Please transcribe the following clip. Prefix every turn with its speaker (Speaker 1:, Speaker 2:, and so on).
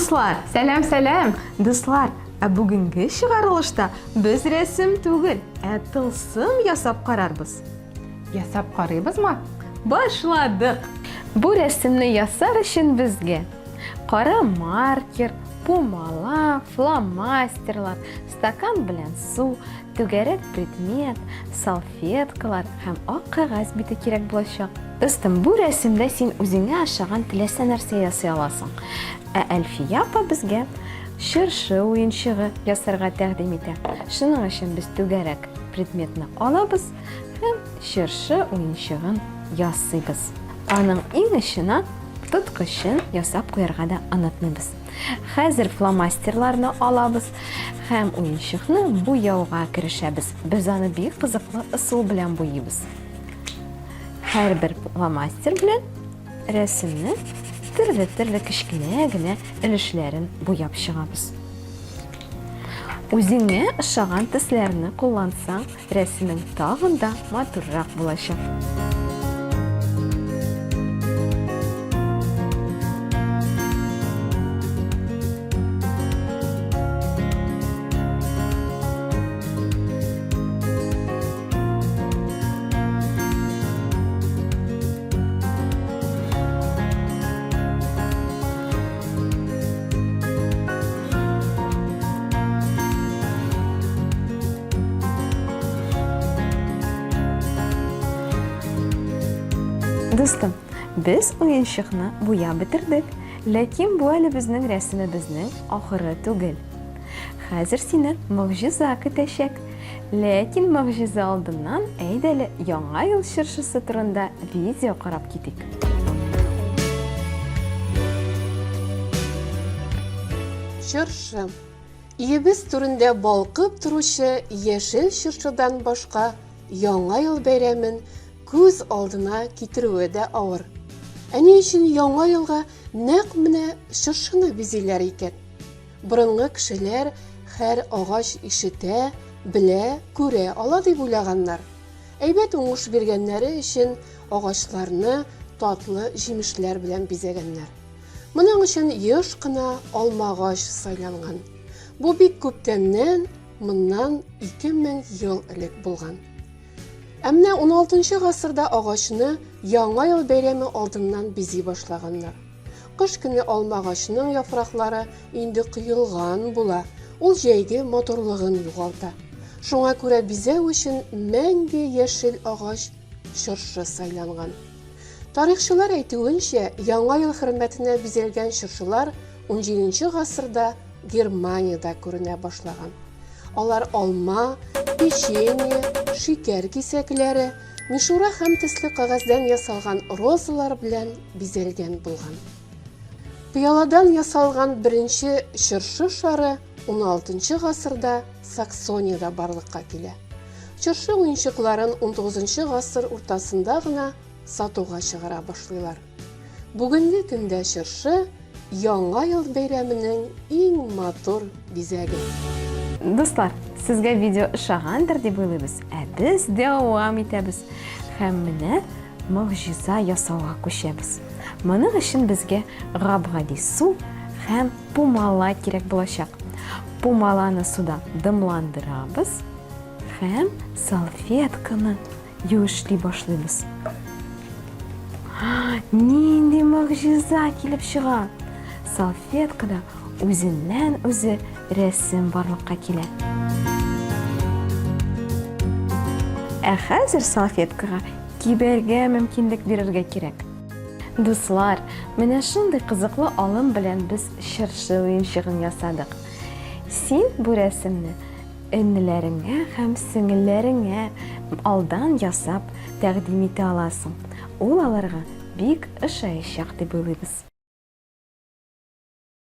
Speaker 1: Дуслар,
Speaker 2: Сәлем.
Speaker 1: дуслар, бүгінгі шығарылышта біз рәсім түгел, тылсым ясап қарарбыз.
Speaker 2: Ясап қарайбыз ма?
Speaker 1: Башладық. Бұл рәсімні ясар үшін бізге қара маркер, пумала, фломастерлар, стакан білән су, түгәрәк предмет, салфеткалар һәм ак қағаз бите кирәк булачак. Достым, бұл рәсімдә син үзеңә ашаган теләсә нәрсә ясый аласың. Әлфия апа безгә шыршы уенчыгы ясарга тәкъдим итә. Шуның өчен без түгәрәк предметны алабыз һәм шыршы уенчыгын ясыйбыз. Аның иң эченә тоткычын ясап куярга да онытмыйбыз. Хәзер фломастерларны алабыз һәм уенчыкны буяуга керешәбез. Без аны бик кызыклы ысул белән буйыбыз. Һәрбер фломастер белән рәсемне төрле кечкенә генә өлешләрен буяп чыгабыз. Үзеңә ошаган төсләрне куллансаң, рәсемең тагын да матуррак булачак. Достым, без уенчыкны буяп бетердек, ләкин бу әле безнең рәсемебезнең ахыры түгел. Хәзер сине могҗиза көтәчәк. Ләкин могҗиза алдыннан әйдәле яңа ел чыршысы турында видео карап китик.
Speaker 3: Чыршы. Иебез түрендә балкып торучы яшел чыршыдан башка яңа ел бәйрәмен күз алдына китерүе дә авыр. Әни өчен яңа елга нәкъ менә чыршыны бизиләр икән. Борынгы кешеләр һәр агач ишетә, белә, күрә ала дип уйлаганнар. Әйбәт уңыш биргәннәре өчен агачларны татлы җимешләр белән бизәгәннәр. Моның өчен еш кына алма агач сайланган. Бу бик күптәннән, моннан 2000 ел элек булган. Әмма 16-нчы гасырда агачны яңа ел бәйрәме алдыннан бизи башлаганнар. Кыш көне алма агачының яфраклары инде кыелган була. Ул җәйге матурлыгын югалта. Шуңа күрә бизәү өчен мәңге яшел агач чыршы сайланган. Тарихчылар әйтүенчә, яңа ел хөрмәтенә бизәлгән чыршылар 17-нче гасырда Германиядә күренә башлаган. Алар алма, печенье, шикәр кисәкләре, мишура һәм төсле кагаздан ясалган розалар белән бизәлгән булган. Пыяладан ясалган беренче чыршы шары 16-нчы гасырда Саксониядә барлыкка килә. Чыршы уенчыкларын 19-нчы гасыр уртасында гына сатуга чыгара башлыйлар. Бүгенге көндә чыршы яңа ел бәйрәменең иң матур бизәге.
Speaker 1: Дуслар, сезгә видео ошагандыр дип уйлыйбыз. Без дәвам итәбез һәм менә могҗиза ясауга күчәбез. Моның өчен безгә габгади су һәм пумала кирәк булачак. Пумаланы суда дымландырабыз һәм салфетканы юышлый башлыйбыз. Нинди могҗиза килеп чыга! Салфеткада үзеннән-үзе рәсем барлыкка килә. Хәзер салфеткага кибәргә мөмкинлек бирергә кирәк. Дуслар, менә шундый кызыклы алым белән без чыршы уенчыгын ясадык. Син бу рәсемне эннеләреңә һәм сеңелләреңә алдан ясап тәкъдим итә аласың. Ул аларга бик ошаячак дип уйлыйбыз.